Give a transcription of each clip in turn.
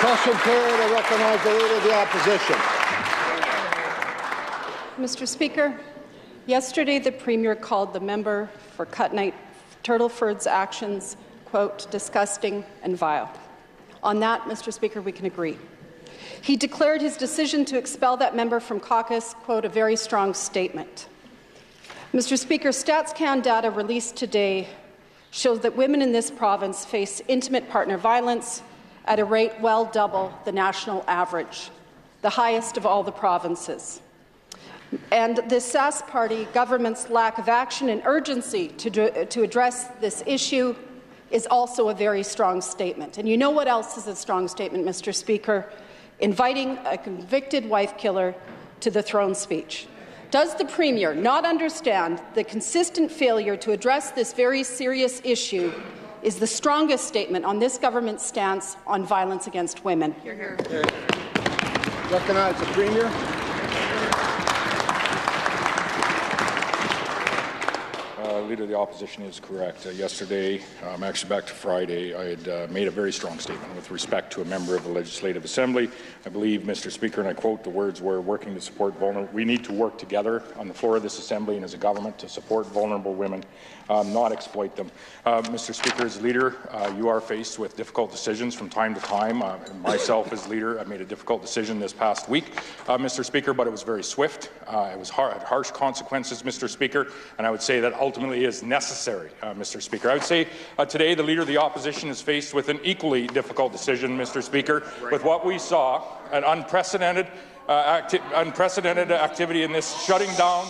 Question period. I recognize the Leader of the Opposition. Mr. Speaker, yesterday the Premier called the member for Turtleford's actions, quote, disgusting and vile. On that, Mr. Speaker, we can agree. He declared his decision to expel that member from caucus, quote, a very strong statement. Mr. Speaker, StatsCan data released today shows that women in this province face intimate partner violence at a rate well double the national average, the highest of all the provinces. And the Sask Party government's lack of action and urgency to address this issue is also a very strong statement. And you know what else is a strong statement, Mr. Speaker? Inviting a convicted wife killer to the throne speech. Does the Premier not understand the consistent failure to address this very serious issue is the strongest statement on this government's stance on violence against women? Hear, hear. Recognize the Premier. Leader of the Opposition is correct. Yesterday, actually back to Friday, I had made a very strong statement with respect to a member of the Legislative Assembly. I believe, Mr. Speaker, and I quote, the words were working to support vulnerable. We need to work together on the floor of this Assembly and as a government to support vulnerable women, not exploit them. Mr. Speaker, as leader, you are faced with difficult decisions from time to time. Myself as leader, I made a difficult decision this past week, Mr. Speaker, but it was very swift. It was had harsh consequences, Mr. Speaker, and I would say that ultimately is necessary, Mr. Speaker. I would say today the Leader of the Opposition is faced with an equally difficult decision, Mr. Speaker, with what we saw, an unprecedented activity in this shutting down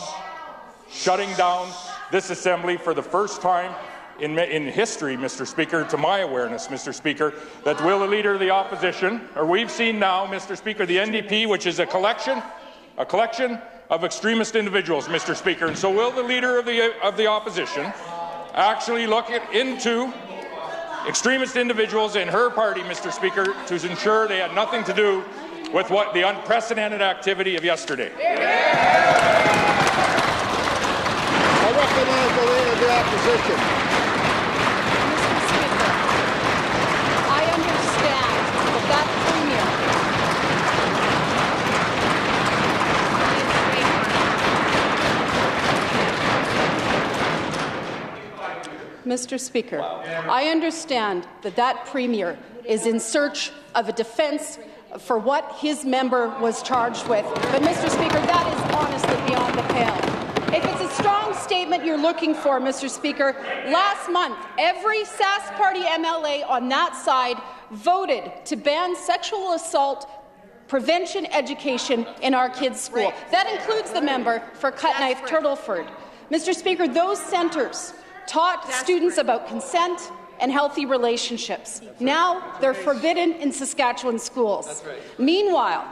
this Assembly for the first time in history, Mr. Speaker, to my awareness, Mr. Speaker, that will the Leader of the Opposition, or we've seen now, Mr. Speaker, the NDP, which is a collection of extremist individuals, Mr. Speaker. And so will the Leader of the Opposition actually look into extremist individuals in her party, Mr. Speaker, to ensure they had nothing to do with what the unprecedented activity of yesterday? I recognize the Leader of the Opposition. Mr. Speaker, I understand that Mr. Speaker, I understand that Premier is in search of a defence for what his member was charged with. But, Mr. Speaker, that is honestly beyond the pale. If it's a strong statement you're looking for, Mr. Speaker, last month, every Sask Party MLA on that side voted to ban sexual assault prevention education in our kids' school. That includes the member for Turtleford. Mr. Speaker, those centres taught students about consent and healthy relationships. Now they're forbidden in Saskatchewan schools. Meanwhile,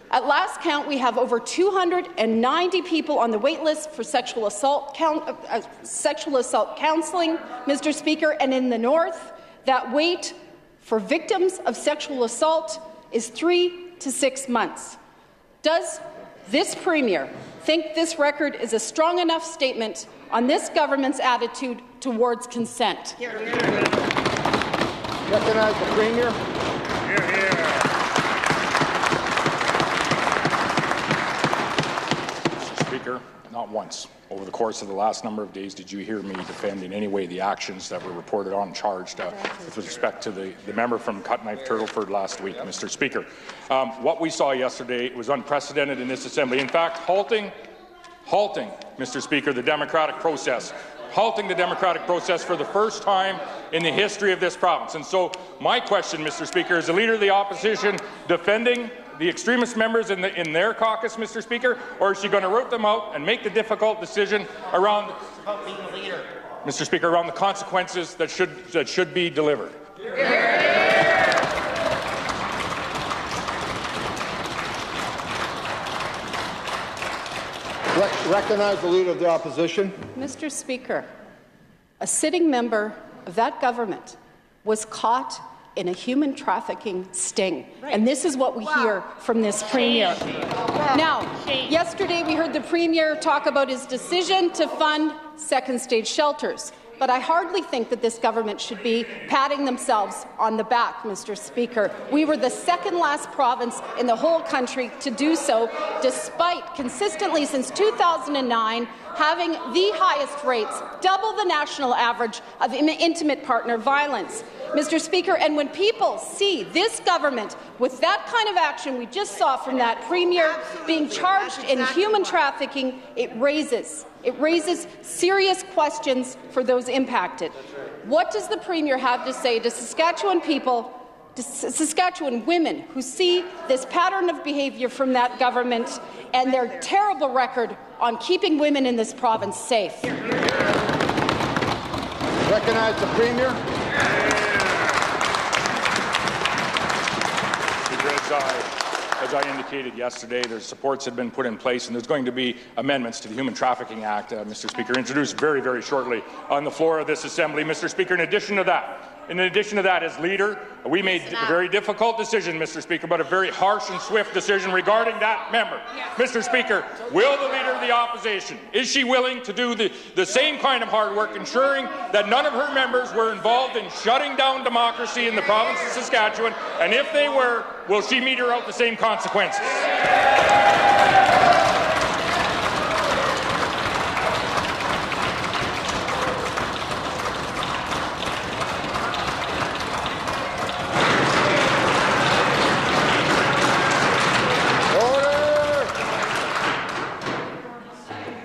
at last count, we have over 290 people on the wait list for sexual assault counselling, Mr. Speaker, and in the North, that wait for victims of sexual assault is 3 to 6 months. Does this Premier think this record is a strong enough statement on this government's attitude towards consent? Recognize the Premier. Mr. Speaker, not once over the course of the last number of days did you hear me defend in any way the actions that were reported on charged with respect to the member from Turtleford last week, Mr. Speaker. What we saw yesterday was unprecedented in this Assembly. In fact, halting, Mr. Speaker, the democratic process. Halting the democratic process for the first time in the history of this province. And so my question, Mr. Speaker, is the Leader of the Opposition defending the extremist members in their caucus, Mr. Speaker, or is she going to root them out and make the difficult decision around, Mr. Speaker, around the consequences that should be delivered? Recognize the Leader of the Opposition. Mr. Speaker, a sitting member of that government was caught in a human trafficking sting. And this is what we hear from this Premier. Now, yesterday we heard the Premier talk about his decision to fund second-stage shelters. but I hardly think that this government should be patting themselves on the back, Mr. Speaker. We were the second last province in the whole country to do so, despite consistently since 2009 having the highest rates, double the national average of intimate partner violence. Mr. Speaker, and when people see this government with that kind of action we just saw from that Premier being charged in human trafficking, it raises serious questions for those impacted. What does the Premier have to say to Saskatchewan people, to Saskatchewan women who see this pattern of behaviour from that government and their terrible record on keeping women in this province safe? Recognize the Premier. As I indicated yesterday, there's supports that have been put in place, and there's going to be amendments to the Human Trafficking Act, Mr. Speaker, introduced very, very shortly on the floor of this Assembly. Mr. Speaker, in addition to that, as Leader, we made a very difficult decision, Mr. Speaker, but a very harsh and swift decision regarding that member. Mr. Speaker, will the Leader of the Opposition, is she willing to do the same kind of hard work, ensuring that none of her members were involved in shutting down democracy in the province of Saskatchewan, and if they were, will she meter out the same consequences?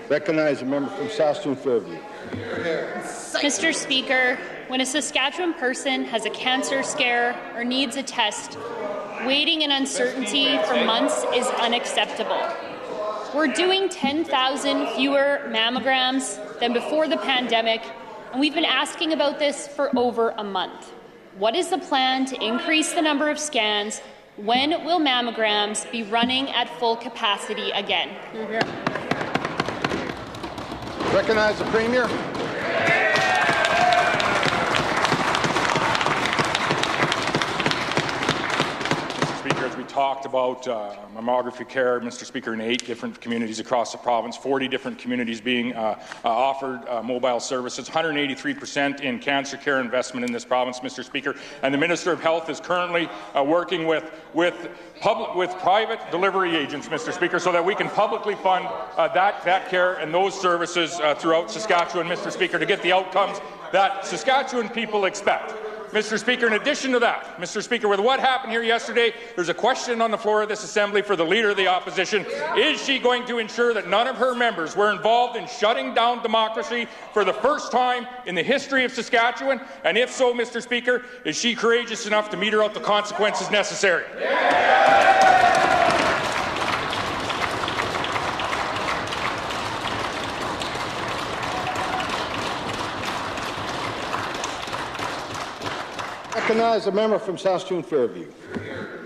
Recognize a member from Saskatchewan Fairview. Mr. Speaker, when a Saskatchewan person has a cancer scare or needs a test, waiting in uncertainty for months is unacceptable. We're doing 10,000 fewer mammograms than before the pandemic, and we've been asking about this for over a month. What is the plan to increase the number of scans? When will mammograms be running at full capacity again? Recognize the Premier. As we talked about mammography care, Mr. Speaker, in 8 different communities across the province, 40 different communities being offered mobile services, 183% in cancer care investment in this province, Mr. Speaker, and the Minister of Health is currently working with private delivery agents, Mr. Speaker, so that we can publicly fund that care and those services throughout Saskatchewan, Mr. Speaker, to get the outcomes that Saskatchewan people expect. Mr. Speaker, in addition to that, Mr. Speaker, with what happened here yesterday, there's a question on the floor of this Assembly for the Leader of the Opposition. Is she going to ensure that none of her members were involved in shutting down democracy for the first time in the history of Saskatchewan? And if so, Mr. Speaker, is she courageous enough to meter out the consequences necessary? Recognize a member from Saskatchewan Fairview.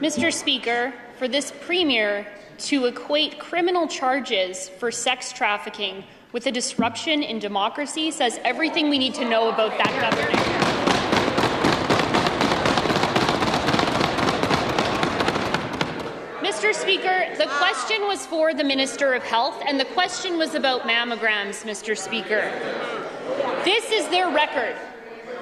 Mr. Speaker, for this Premier to equate criminal charges for sex trafficking with a disruption in democracy says everything we need to know about that government. Mr. Speaker, the question was for the Minister of Health, and the question was about mammograms, Mr. Speaker. This is their record.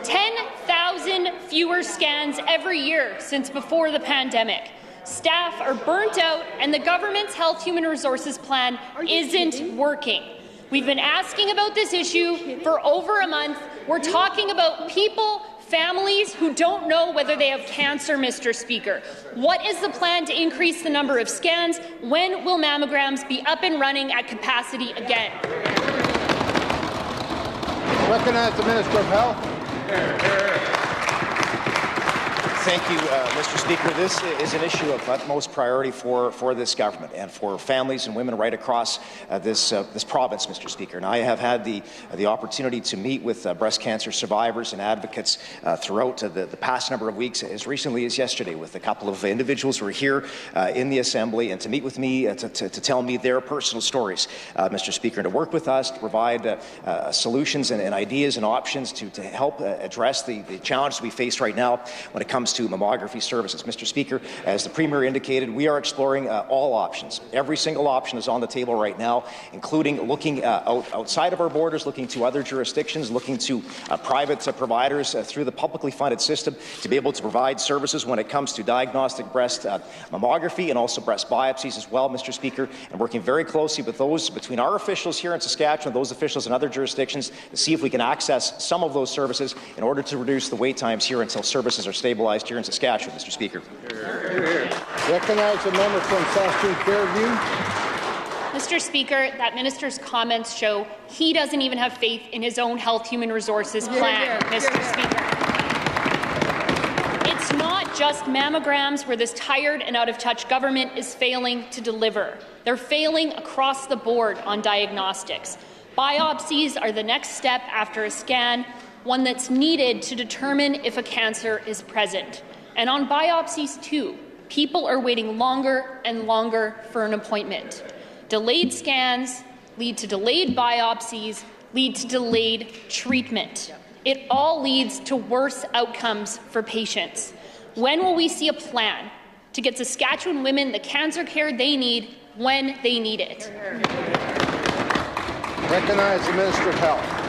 10,000 fewer scans every year since before the pandemic. Staff are burnt out, and the government's Health Human Resources Plan isn't working. We've been asking about this issue for over a month. We're talking about people, families who don't know whether they have cancer, Mr. Speaker. What is the plan to increase the number of scans? When will mammograms be up and running at capacity again? Recognize the Minister of Health. Thank you, Mr. Speaker. This is an issue of utmost priority for this government and for families and women right across this province, Mr. Speaker. And I have had the opportunity to meet with breast cancer survivors and advocates throughout the past number of weeks, as recently as yesterday, with a couple of individuals who are here in the Assembly, and to meet with me to tell me their personal stories, Mr. Speaker, and to work with us to provide solutions and ideas and options to help address the challenges we face right now when it comes to mammography services. Mr. Speaker, as the Premier indicated, we are exploring all options. Every single option is on the table right now, including looking outside of our borders, looking to other jurisdictions, looking to private providers through the publicly funded system to be able to provide services when it comes to diagnostic breast mammography and also breast biopsies as well, Mr. Speaker, and working very closely with those between our officials here in Saskatchewan, those officials in other jurisdictions, to see if we can access some of those services in order to reduce the wait times here until services are stabilized here in Saskatchewan, Mr. Speaker. Recognize the member from Saskatchewan Fairview. Mr. Speaker, that minister's comments show he doesn't even have faith in his own Health Human Resources plan, Mr. Speaker. It's not just mammograms where this tired and out-of-touch government is failing to deliver. They're failing across the board on diagnostics. Biopsies are the next step after a scan, one that's needed to determine if a cancer is present. And on biopsies, too, people are waiting longer and longer for an appointment. Delayed scans lead to delayed biopsies, lead to delayed treatment. It all leads to worse outcomes for patients. When will we see a plan to get Saskatchewan women the cancer care they need when they need it? Recognize the Minister of Health.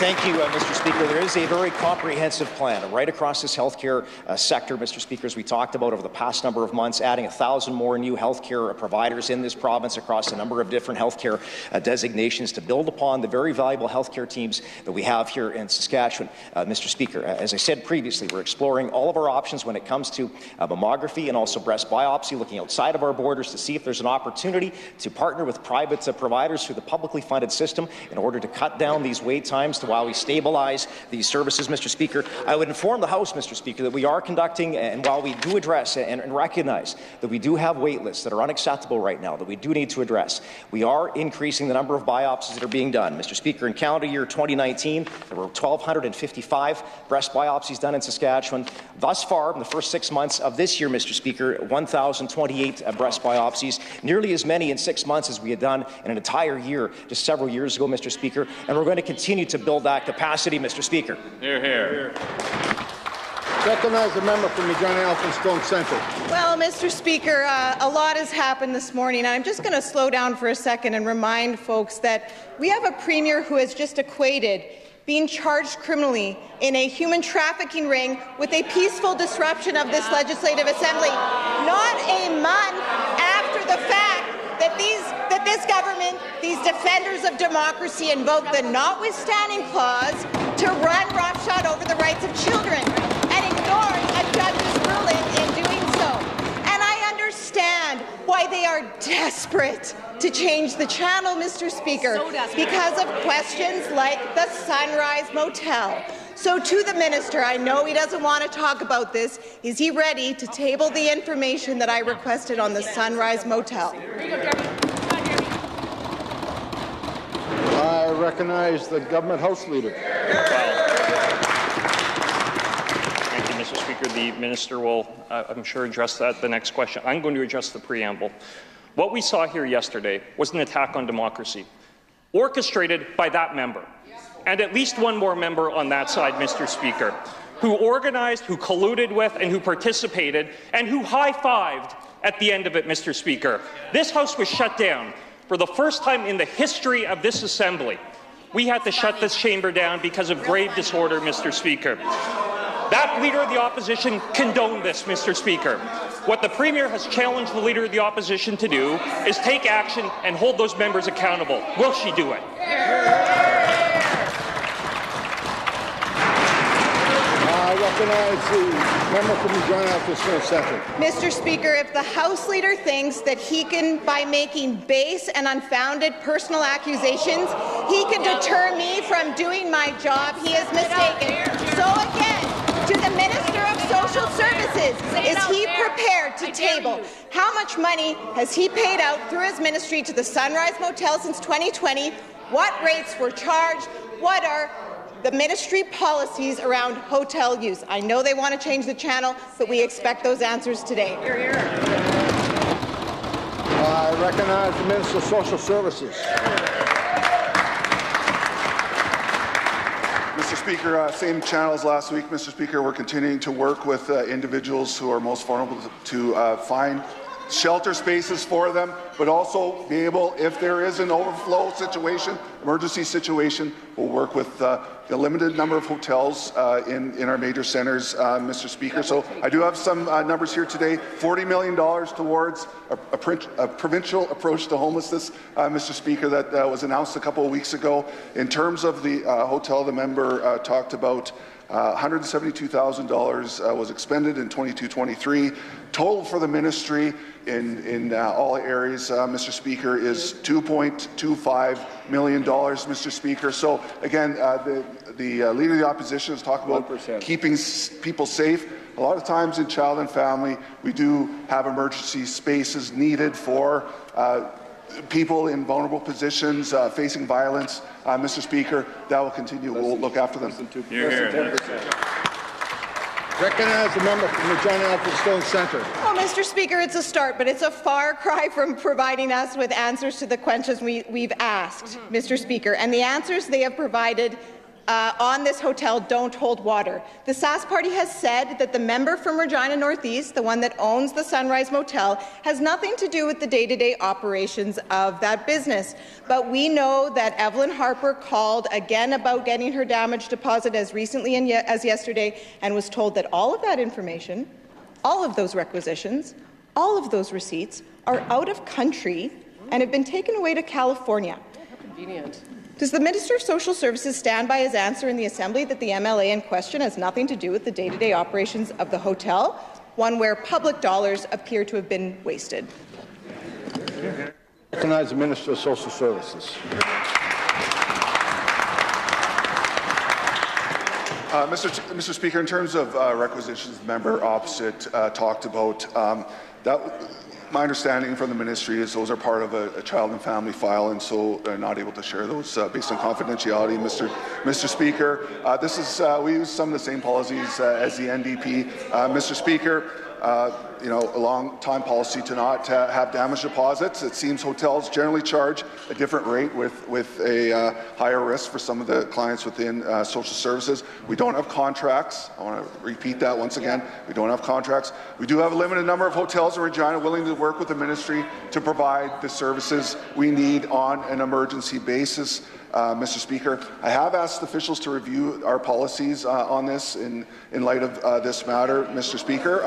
Thank you, Mr. Speaker. There is a very comprehensive plan right across this healthcare sector, Mr. Speaker, as we talked about over the past number of months, adding 1,000 more new healthcare providers in this province across a number of different healthcare designations to build upon the very valuable healthcare teams that we have here in Saskatchewan. Mr. Speaker, as I said previously, we're exploring all of our options when it comes to mammography and also breast biopsy, looking outside of our borders to see if there's an opportunity to partner with private providers through the publicly funded system in order to cut down these wait times to while we stabilize these services, Mr. Speaker. I would inform the House, Mr. Speaker, that we are conducting, and while we do address and recognize that we do have wait lists that are unacceptable right now, that we do need to address, we are increasing the number of biopsies that are being done. Mr. Speaker, in calendar year 2019, there were 1,255 breast biopsies done in Saskatchewan. Thus far, in the first 6 months of this year, Mr. Speaker, 1,028 breast biopsies, nearly as many in 6 months as we had done in an entire year just several years ago, Mr. Speaker, and we're going to continue to build that capacity, Mr. Speaker. Hear, hear. Recognize the member from Regina Elphinstone Centre. Well, Mr. Speaker, a lot has happened this morning. I'm just going to slow down for a second and remind folks that we have a Premier who has just equated being charged criminally in a human trafficking ring with a peaceful disruption of this Legislative Assembly, not a month after the fact that this government, these defenders of democracy, invoke the notwithstanding clause to run roughshod over the rights of children and ignore a judge's ruling in doing so. And I understand why they are desperate to change the channel, Mr. Speaker, because of questions like the Sunrise Motel. So to the minister, I know he doesn't want to talk about this. Is he ready to table the information that I requested on the Sunrise Motel? I recognize the Government House Leader. Thank you, Mr. Speaker. The minister will, I'm sure, address that the next question. I'm going to address the preamble. What we saw here yesterday was an attack on democracy, orchestrated by that member, and at least one more member on that side, Mr. Speaker, who organized, who colluded with, and who participated, and who high-fived at the end of it, Mr. Speaker. This House was shut down. For the first time in the history of this Assembly, we had to shut this chamber down because of grave disorder, Mr. Speaker. That Leader of the Opposition condoned this, Mr. Speaker. What the Premier has challenged the Leader of the Opposition to do is take action and hold those members accountable. Will she do it? I recognize the member from Regina Elphinstone Centre. Mr. Speaker, if the House Leader thinks that he can, by making base and unfounded personal accusations, he can deter me from doing my job, he is mistaken. So again, to the Minister of Social Services, is he prepared to table how much money has he paid out through his ministry to the Sunrise Motel since 2020? What rates were charged? What are the ministry policies around hotel use? I know they want to change the channel, but we expect those answers today. I recognize the Minister of Social Services. Mr. Speaker, same channel as last week, Mr. Speaker. We're continuing to work with individuals who are most vulnerable to find shelter spaces for them, but also be able, if there is an overflow situation, emergency situation, we'll work with the limited number of hotels in our major centres, Mr. Speaker. So I do have some numbers here today. $40 million towards a provincial approach to homelessness, Mr. Speaker, that was announced a couple of weeks ago. In terms of the hotel, the member talked about $172,000 was expended in 22-23. Total for the ministry in all areas, Mr. Speaker, is $2.25 million, Mr. Speaker. So again, the Leader of the Opposition has talked about 1%. Keeping people safe. A lot of times in child and family, we do have emergency spaces needed for people in vulnerable positions facing violence, Mr. Speaker. That will continue. We'll look after them. Recognize the member from Regina Alfred Centre. Well, Mr. Speaker, it's a start, but it's a far cry from providing us with answers to the questions we've asked, Mr. Speaker. And the answers they have provided on this hotel don't hold water. The Sask Party has said that the member from Regina Northeast, the one that owns the Sunrise Motel, has nothing to do with the day-to-day operations of that business. But we know that Evelyn Harper called again about getting her damage deposit as recently as yesterday and was told that all of that information, all of those requisitions, all of those receipts are out of country and have been taken away to California. How convenient. Does the Minister of Social Services stand by his answer in the Assembly that the MLA in question has nothing to do with the day-to-day operations of the hotel, one where public dollars appear to have been wasted? Recognize the Minister of Social Services. Mr. Speaker, in terms of requisitions, the member opposite talked about that. My understanding from the ministry is those are part of a child and family file, and so they're not able to share those based on confidentiality. Mr. Speaker, this is we use some of the same policies as the NDP. Mr. Speaker, a long-time policy to not have damage deposits. It seems hotels generally charge a different rate with a higher risk for some of the clients within social services. We don't have contracts. I want to repeat that once again. We don't have contracts. We do have a limited number of hotels in Regina willing to work with the ministry to provide the services we need on an emergency basis. Mr. Speaker, I have asked officials to review our policies on this in light of this matter. Mr. Speaker,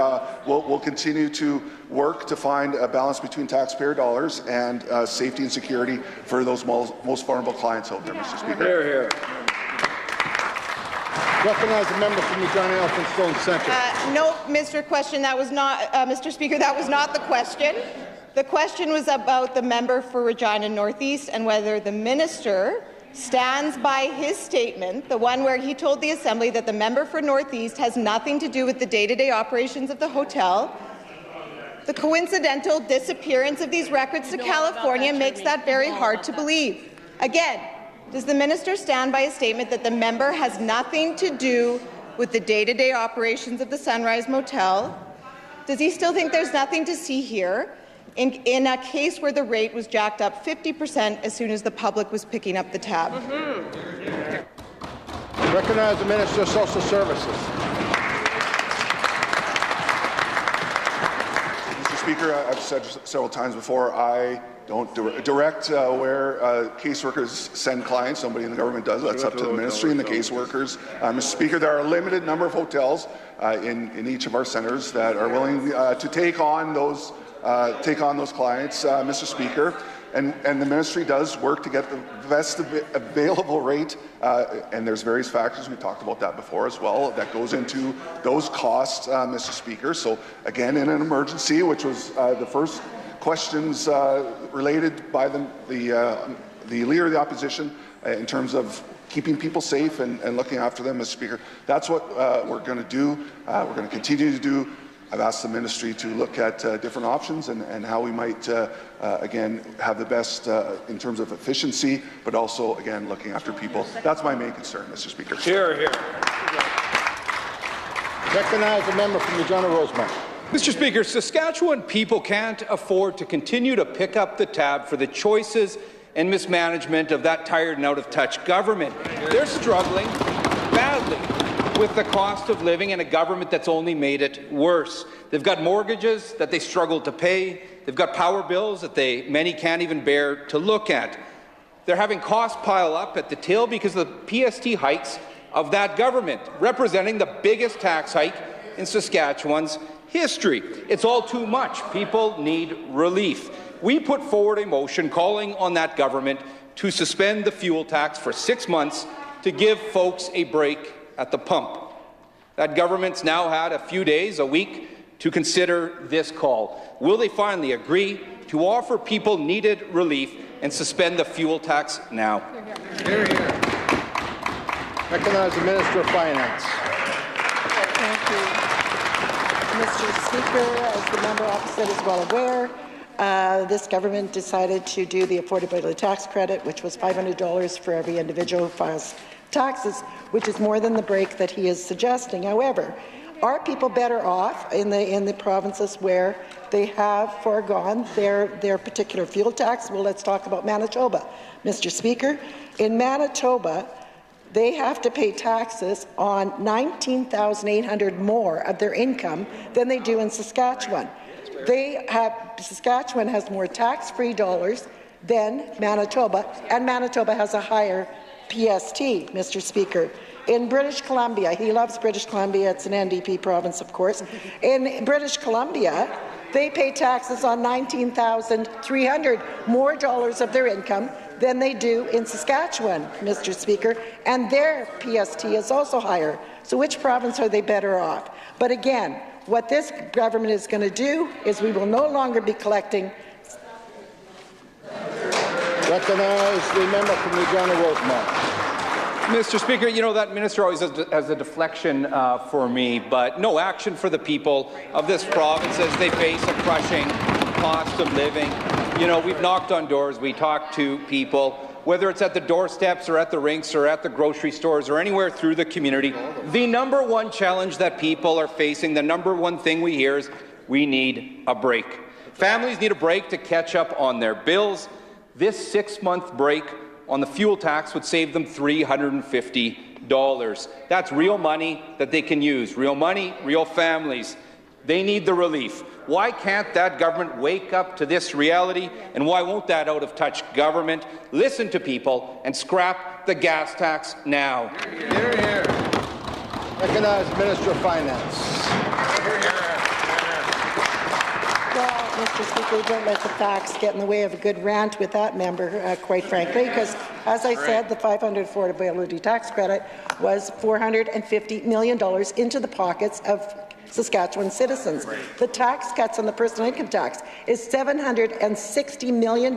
we'll continue to work to find a balance between taxpayer dollars and safety and security for those most vulnerable clients out there, Mr. Speaker. Hear, hear. Recognize the member from Regina Elphinstone Centre. No, Mr. Speaker, that was not the question. The question was about the member for Regina Northeast and whether the minister stands by his statement, the one where he told the Assembly that the member for Northeast has nothing to do with the day-to-day operations of the hotel. The coincidental disappearance of these records to California makes that very hard to believe. Again, does the minister stand by his statement that the member has nothing to do with the day-to-day operations of the Sunrise Motel? Does he still think there's nothing to see here? In a case where the rate was jacked up 50% as soon as the public was picking up the tab. Recognize the Minister of Social Services. Mr. Speaker, I've said several times before, I don't direct where caseworkers send clients. Somebody in the government does. That's up to the ministry and the caseworkers. Mr. Speaker, there are a limited number of hotels in each of our centres that are willing to take on those clients, Mr. Speaker, and the ministry does work to get the best available rate, and there's various factors, we've talked about that before as well, that goes into those costs, Mr. Speaker. So again, in an emergency, which was the first questions related by the Leader of the Opposition in terms of keeping people safe and looking after them, Mr. Speaker, that's what we're going to do. We're going to continue to do. I've asked the ministry to look at different options and how we might, again, have the best in terms of efficiency, but also, again, looking after people. That's my main concern, Mr. Speaker. Hear, hear. Recognize the member from Regina Rosemont. Mr. Speaker, Saskatchewan people can't afford to continue to pick up the tab for the choices and mismanagement of that tired and out-of-touch government. They're struggling badly with the cost of living and a government that's only made it worse. They've got mortgages that they struggle to pay. They've got power bills that many can't even bear to look at. They're having costs pile up at the till because of the PST hikes of that government, representing the biggest tax hike in Saskatchewan's history. It's all too much. People need relief. We put forward a motion calling on that government to suspend the fuel tax for 6 months to give folks a break at the pump. That government's now had a few days, a week, to consider this call. Will they finally agree to offer people needed relief and suspend the fuel tax now? Hear, hear. Recognize the Minister of Finance. Thank you, Mr. Speaker. As the member opposite is well aware, this government decided to do the affordability tax credit, which was $500 for every individual who files taxes, which is more than the break that he is suggesting. However, are people better off in the provinces where they have foregone their particular fuel tax? Well, let's talk about Manitoba, Mr. Speaker. In Manitoba, they have to pay taxes on $19,800 more of their income than they do in Saskatchewan. Saskatchewan has more tax-free dollars than Manitoba, and Manitoba has a higher PST, Mr. Speaker. In British Columbia, he loves British Columbia, it's an NDP province, of course. In British Columbia, they pay taxes on $19,300 more dollars of their income than they do in Saskatchewan, Mr. Speaker, and their PST is also higher. So which province are they better off? But again, what this government is going to do is we will no longer be collecting. Recognize the member from Regina-Rosemont. Mr. Speaker, you know that minister always has a deflection for me, but no action for the people of this province as they face a crushing cost of living. You know, we've knocked on doors, we talked to people, whether it's at the doorsteps or at the rinks or at the grocery stores or anywhere through the community. The number one challenge that people are facing, the number one thing we hear is we need a break. Families need a break to catch up on their bills. This 6-month break on the fuel tax would save them $350. That's real money that they can use. Real money, real families. They need the relief. Why can't that government wake up to this reality? And why won't that out-of-touch government listen to people and scrap the gas tax now? Hear, hear. Recognize the Minister of Finance. Well, Mr. Speaker, don't let the facts get in the way of a good rant with that member, quite frankly, because, as I said, the $500 affordability tax credit was $450 million into the pockets of Saskatchewan citizens. The tax cuts on the personal income tax is $760 million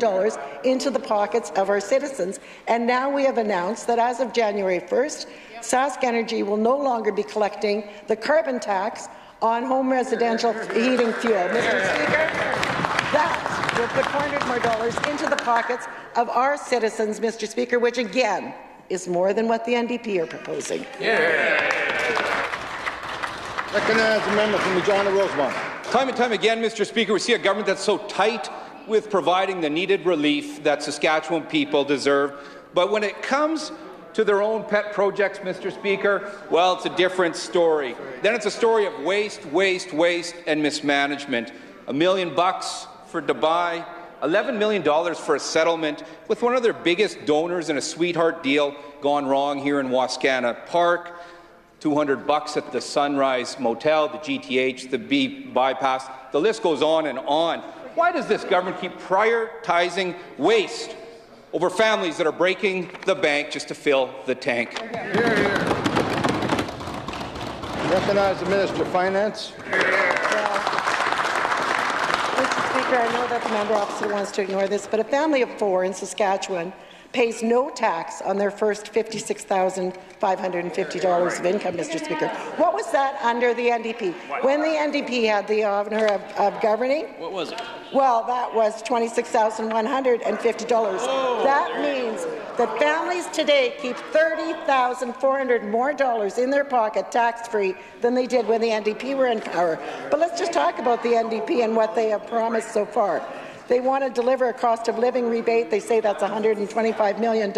into the pockets of our citizens. And now we have announced that as of January 1st, Sask Energy will no longer be collecting the carbon tax on home residential heating fuel. Mr. Speaker, that will put $400 more into the pockets of our citizens, Mr. Speaker, which again is more than what the NDP are proposing. Recognize the member from Regina-Rosemont. Time and time again, Mr. Speaker, we see a government that's so tight with providing the needed relief that Saskatchewan people deserve. But when it comes to their own pet projects, Mr. Speaker, well, it's a different story. Then it's a story of waste, waste, waste, and mismanagement. $1 million for Dubai, $11 million for a settlement with one of their biggest donors in a sweetheart deal gone wrong here in Wascana Park. $200 at the Sunrise Motel, the GTH, the B bypass. The list goes on and on. Why does this government keep prioritizing waste over families that are breaking the bank just to fill the tank? Hear, hear. Recognize the Minister of Finance. Mr. Speaker, I know that the member opposite wants to ignore this, but a family of 4 in Saskatchewan pays no tax on their first $56,550 of income, Mr. Speaker. What was that under the NDP? When the NDP had the honour of governing? What was it? Well, that was $26,150. Oh, that means that families today keep $30,400 more in their pocket tax-free than they did when the NDP were in power. But let's just talk about the NDP and what they have promised so far. They want to deliver a cost of living rebate. They say that's $125 million.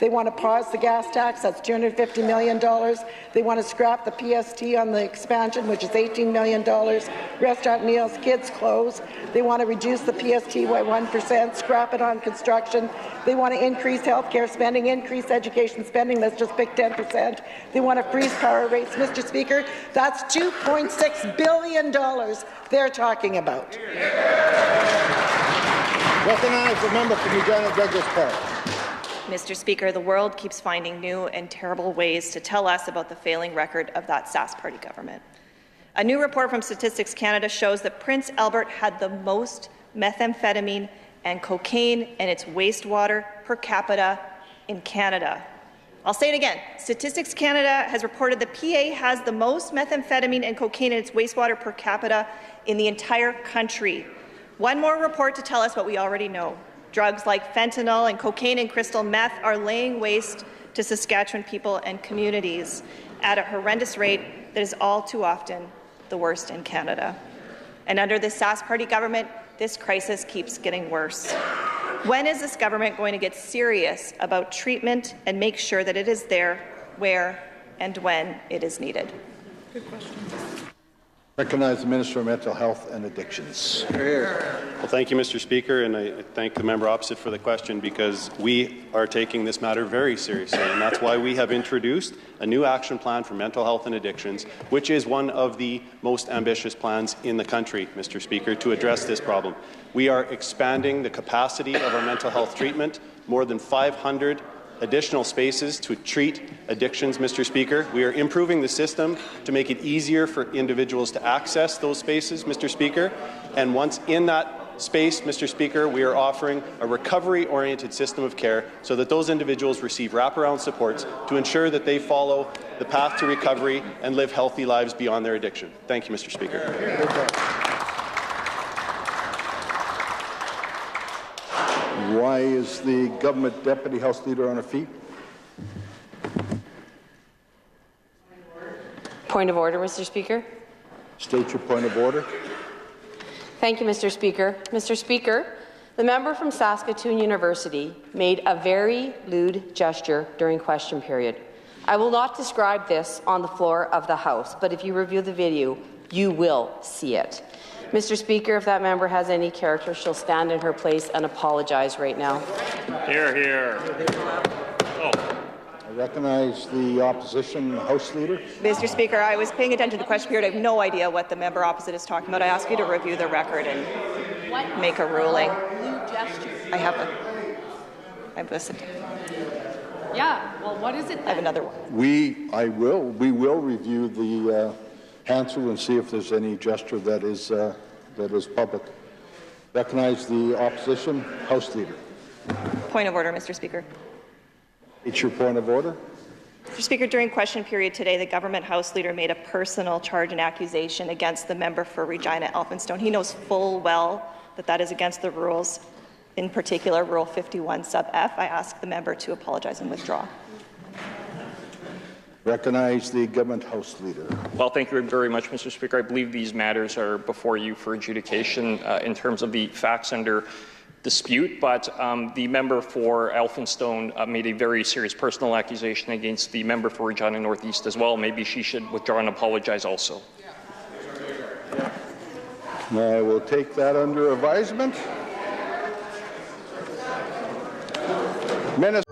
They want to pause the gas tax. That's $250 million. They want to scrap the PST on the expansion, which is $18 million. Restaurant meals, kids' clothes. They want to reduce the PST by 1%, scrap it on construction. They want to increase health care spending, increase education spending. Let's just pick 10%. They want to freeze power rates. Mr. Speaker, that's $2.6 billion they're talking about. Recognize the member from Regina Douglas Park. Mr. Speaker, the world keeps finding new and terrible ways to tell us about the failing record of that Sask Party government. A new report from Statistics Canada shows that Prince Albert had the most methamphetamine and cocaine in its wastewater per capita in Canada. I'll say it again. Statistics Canada has reported that PA has the most methamphetamine and cocaine in its wastewater per capita in the entire country. One more report to tell us what we already know. Drugs like fentanyl and cocaine and crystal meth are laying waste to Saskatchewan people and communities at a horrendous rate that is all too often the worst in Canada. And under the Sask Party government, this crisis keeps getting worse. When is this government going to get serious about treatment and make sure that it is there, where, and when it is needed? Good question. Recognize the Minister of Mental Health and Addictions. Well, thank you, Mr. Speaker, and I thank the member opposite for the question, because we are taking this matter very seriously, and that's why we have introduced a new action plan for mental health and addictions, which is one of the most ambitious plans in the country, Mr. Speaker, to address this problem. We are expanding the capacity of our mental health treatment, more than 500 additional spaces to treat addictions, Mr. Speaker. We are improving the system to make it easier for individuals to access those spaces, Mr. Speaker. And once in that space, Mr. Speaker, we are offering a recovery-oriented system of care so that those individuals receive wraparound supports to ensure that they follow the path to recovery and live healthy lives beyond their addiction. Thank you, Mr. Speaker. Why is the government deputy House Leader on her feet? Point of order, Mr. Speaker. State your point of order. Thank you, Mr. Speaker. Mr. Speaker, the member from Saskatoon University made a very lewd gesture during question period. I will not describe this on the floor of the House, but if you review the video, you will see it. Mr. Speaker, if that member has any character, she'll stand in her place and apologize right now. Hear, hear. Oh. I recognize the opposition House Leader. Mr. Speaker, I was paying attention to the question period. I have no idea what the member opposite is talking about. I ask you to review the record and make a ruling. I haven't. I've listened. Yeah, well, what is it then? I have another one. We will review the answer and see if there's any gesture that is public. Recognize the opposition House Leader. Point of order, Mr. Speaker. It's your point of order. Mr. Speaker, during question period today, the government House Leader made a personal charge and accusation against the member for Regina Elphinstone. He knows full well that that is against the rules, in particular Rule 51 sub F. I ask the member to apologize and withdraw. Recognize the government House Leader. Well, thank you very much, Mr. Speaker. I believe these matters are before you for adjudication in terms of the facts under dispute, but the member for Elphinstone made a very serious personal accusation against the member for Regina Northeast as well. Maybe she should withdraw and apologize also. I will take that under advisement. Minister